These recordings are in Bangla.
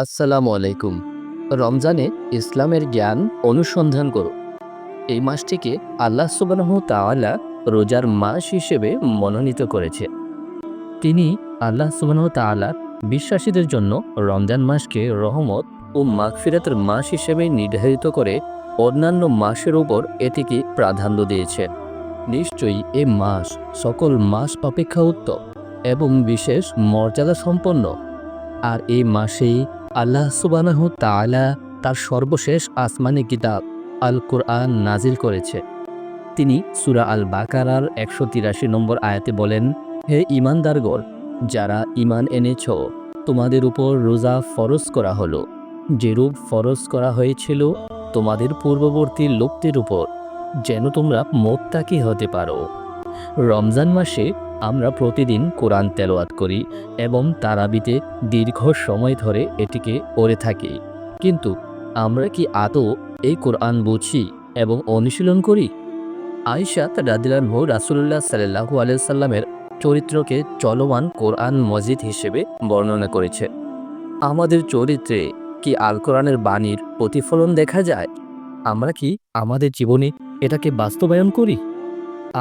আসসালামু আলাইকুম। রমজানে ইসলামের জ্ঞান অনুসন্ধান করো। এই মাসটিকে আল্লাহ সুবহানাহু তাআলা রোজার মাস হিসেবে মনোনীত করেছে। তিনি আল্লাহ সুবহানাহু তাআলা বিশ্বাসীদের জন্য রমজান মাসকে রহমত ও মাগফিরাতের মাস হিসেবে নির্ধারিত করে অন্যান্য মাসের উপর এটিকে প্রাধান্য দিয়েছে। নিশ্চয়ই এ মাস সকল মাস অপেক্ষা উত্তম এবং বিশেষ মর্যাদা সম্পন্ন। আর এই মাসেই আল্লাহ সুবহানাহু তাআলা তার সর্বশেষ আসমানি কিতাব আল কুরআন নাজিল করেছে। তিনি সূরা আল বাকারার ১৮৩ নম্বর আয়াতে বলেন, হে ঈমানদারগণ, যারা ঈমান এনেছ, তোমাদের উপর রোজা ফরজ করা হলো, যেরূপ ফরজ করা হয়েছিল তোমাদের পূর্ববর্তী লোকদের উপর, যেন তোমরা মুত্তাকী হতে পারো। রমজান মাসে আমরা প্রতিদিন কোরআন তেলাওয়াত করি এবং তারাবিতে দীর্ঘ সময় ধরে এটিকে পড়ে থাকি। কিন্তু আমরা কি আদৌ এই কোরআন বুঝি এবং অনুশীলন করি? আয়েশা রাদিয়াল্লাহু আনহা রাসূলুল্লাহ সাল্লাল্লাহু আলাইহি সাল্লামের চরিত্রকে চলমান কোরআন মজিদ হিসেবে বর্ণনা করেছে। আমাদের চরিত্রে কি আল কোরআনের বাণীর প্রতিফলন দেখা যায়? আমরা কি আমাদের জীবনে এটাকে বাস্তবায়ন করি?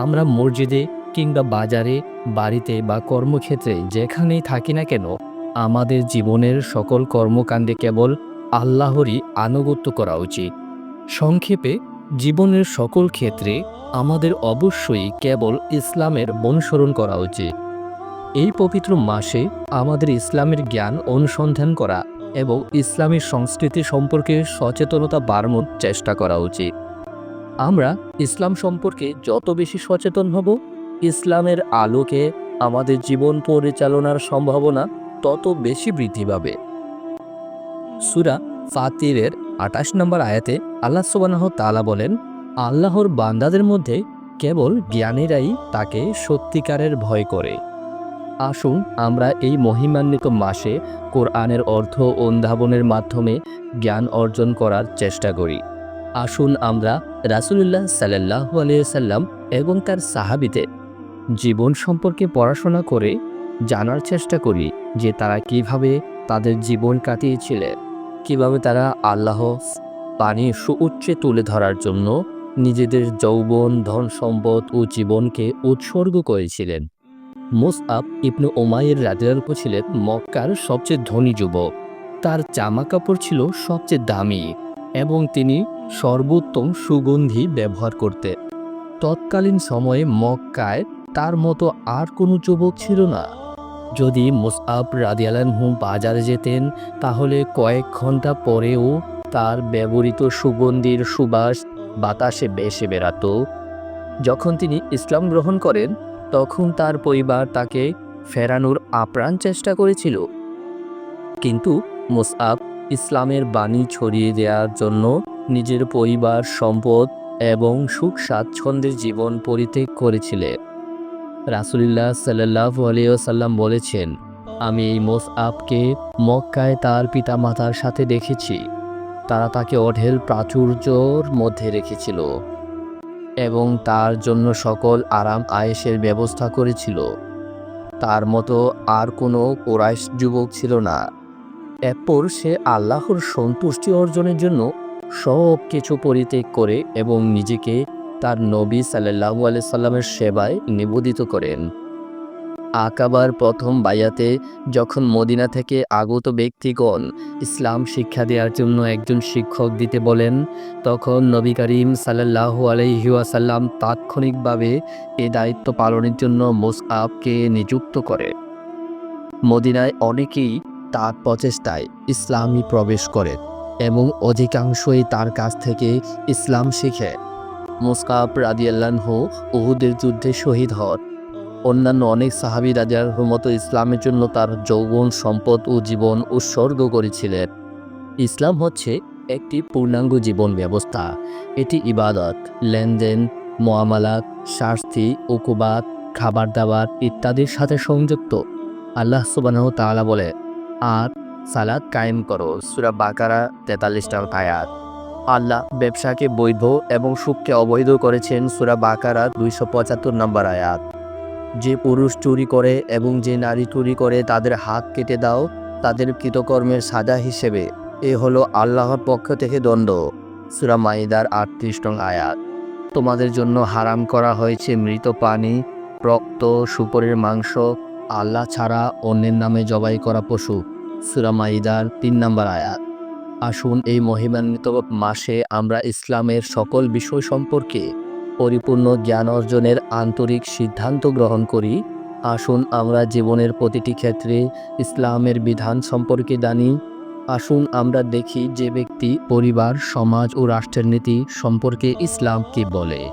আমরা মসজিদে কিংবা বাজারে, বাড়িতে বা কর্মক্ষেত্রে যেখানেই থাকি না কেন, আমাদের জীবনের সকল কর্মকাণ্ডে কেবল আল্লাহরই আনুগত্য করা উচিত। সংক্ষেপে, জীবনের সকল ক্ষেত্রে আমাদের অবশ্যই কেবল ইসলামের অনুসরণ করা উচিত। এই পবিত্র মাসে আমাদের ইসলামের জ্ঞান অনুসন্ধান করা এবং ইসলামী সংস্কৃতি সম্পর্কে সচেতনতা বাড়ানোর চেষ্টা করা উচিত। আমরা ইসলাম সম্পর্কে যত বেশি সচেতন হব, ইসলামের আলোকে আমাদের জীবন পরিচালনার সম্ভাবনা তত বেশি বৃদ্ধি পাবে। সূরা ফাতিরের ২৮ নম্বর আয়াতে আল্লাহ সুবহানাহু তাআলা বলেন, আল্লাহর বান্দাদের মধ্যে কেবল জ্ঞানীরাই তাকে সত্যিকারের ভয় করে। আসুন আমরা এই মহিমান্বিত মাসে কোরআনের অর্থ অনুধাবনের মাধ্যমে জ্ঞান অর্জন করার চেষ্টা করি। আসুন আমরা রাসূলুল্লাহ সাল্লাল্লাহু আলাইহি সাল্লাম এবং তার সাহাবীদের জীবন সম্পর্কে পড়াশোনা করে জানার চেষ্টা করি যে তারা কিভাবে তাদের জীবন কাটিয়েছিলেন, কিভাবে তারা আল্লাহর বাণী সুউচ্চে তুলে ধরার জন্য নিজেদের যৌবন, ধন সম্পদ ও জীবনকে উৎসর্গ করেছিলেন। মুসআব ইবনে উমাইর রাদিয়াল্লাহু আনহু ছিলেন মক্কার সবচেয়ে ধনী যুবক। তার জামাকাপড় ছিল সবচেয়ে দামি এবং তিনি সর্বোত্তম সুগন্ধি ব্যবহার করতেন। তৎকালীন সময়ে মক্কায় তার মতো আর কোনো যুবক ছিল না। যদি মুসআব রাদিয়াল্লাহু আনহু বাজারে যেতেন, তাহলে কয়েক ঘন্টা পরেও তার ব্যবহৃত সুগন্ধির সুবাস বাতাসে ভেসে বেড়াত। যখন তিনি ইসলাম গ্রহণ করেন, তখন তার পরিবার তাকে ফেরানোর আপ্রাণ চেষ্টা করেছিল, কিন্তু মুসআব ইসলামের বাণী ছড়িয়ে দেওয়ার জন্য নিজের পরিবার, সম্পদ এবং সুখ স্বাচ্ছন্দ্যের জীবন পরিত্যাগ করেছিলেন। রাসূলুল্লাহ সাল্লাল্লাহু আলাইহি ওয়াসাল্লাম বলেছেন, আমি এই মুসআবকে মক্কায় তার পিতামাতার সাথে দেখেছি। তারা তাকে অঢেল প্রাচুর্যের মধ্যে রেখেছিল এবং তার জন্য সকল আরাম আয়েশের ব্যবস্থা করেছিল। তার মতো আর কোনো কুরাইশ যুবক ছিল না। এরপর সে আল্লাহর সন্তুষ্টি অর্জনের জন্য সব কিছু পরিত্যাগ করে এবং নিজেকে তার নবী সাল্লাল্লাহু আলাইহি সাল্লামের সেবায় নিবেদিত করেন। আকাবার প্রথম বাইয়াতে যখন মদিনা থেকে আগত ব্যক্তিগণ ইসলাম শিক্ষা দেওয়ার জন্য একজন শিক্ষক দিতে বলেন, তখন নবী করিম সাল্লাল্লাহু আলাইহি ওয়াসাল্লাম তাৎক্ষণিকভাবে এই দায়িত্ব পালনের জন্য মুসআবকে নিযুক্ত করে। মদিনায় অনেকেই তার প্রচেষ্টায় ইসলামে প্রবেশ করে এবং অধিকাংশই তার কাছ থেকে ইসলাম শিখে। মুসআব রাদিয়াল্লাহু আনহু উহুদের যুদ্ধে শহীদ হন। অন্যান্য অনেক সাহাবী রাদিয়াল্লাহু আনহুর মতো ইসলামের জন্য তার যৌবন, সম্পদ ও জীবন উৎসর্গ করেছিলেন। ইসলাম হচ্ছে একটি পূর্ণাঙ্গ জীবন ব্যবস্থা। এটি ইবাদত, লেনদেন, মুআমালাত, শাস্তি, উকুবাত, খাবার দাবার ইত্যাদির সাথে সংযুক্ত। আল্লাহ সুবহানাহু তাআলা বলে, আর সালাত কায়েম করো। সূরা বাকারা ৪৩ নম্বর আয়াত। আল্লাহ ব্যবসাকে বৈধ এবং সুখকে অবৈধ করেছেন। সূরা বাকারা ২৭৫ নম্বর আয়াত। যে পুরুষ চুরি করে এবং যে নারী চুরি করে তাদের হাত কেটে দাও, তাদের কৃতকর্মের সাজা হিসেবে এ হলো আল্লাহর পক্ষ থেকে দণ্ড। সূরা মাইদার ৩৮ নং আয়াত। তোমাদের জন্য হারাম করা হয়েছে মৃত প্রাণী, রক্ত, শূকরের মাংস, আল্লাহ ছাড়া অন্যের নামে জবাই করা পশু। সূরা মাইদার ৩ নম্বর আয়াত। আসুন এই মহিমান্বিত মাসে আমরা ইসলামের সকল বিষয় সম্পর্কে পরিপূর্ণ জ্ঞান অর্জনের আন্তরিক সিদ্ধান্ত গ্রহণ করি। আসুন আমরা জীবনের প্রতিটি ক্ষেত্রে ইসলামের বিধান সম্পর্কে জানি। আসুন আমরা দেখি যে ব্যক্তি, পরিবার, সমাজ ও রাষ্ট্রের নীতি সম্পর্কে ইসলাম কী বলে।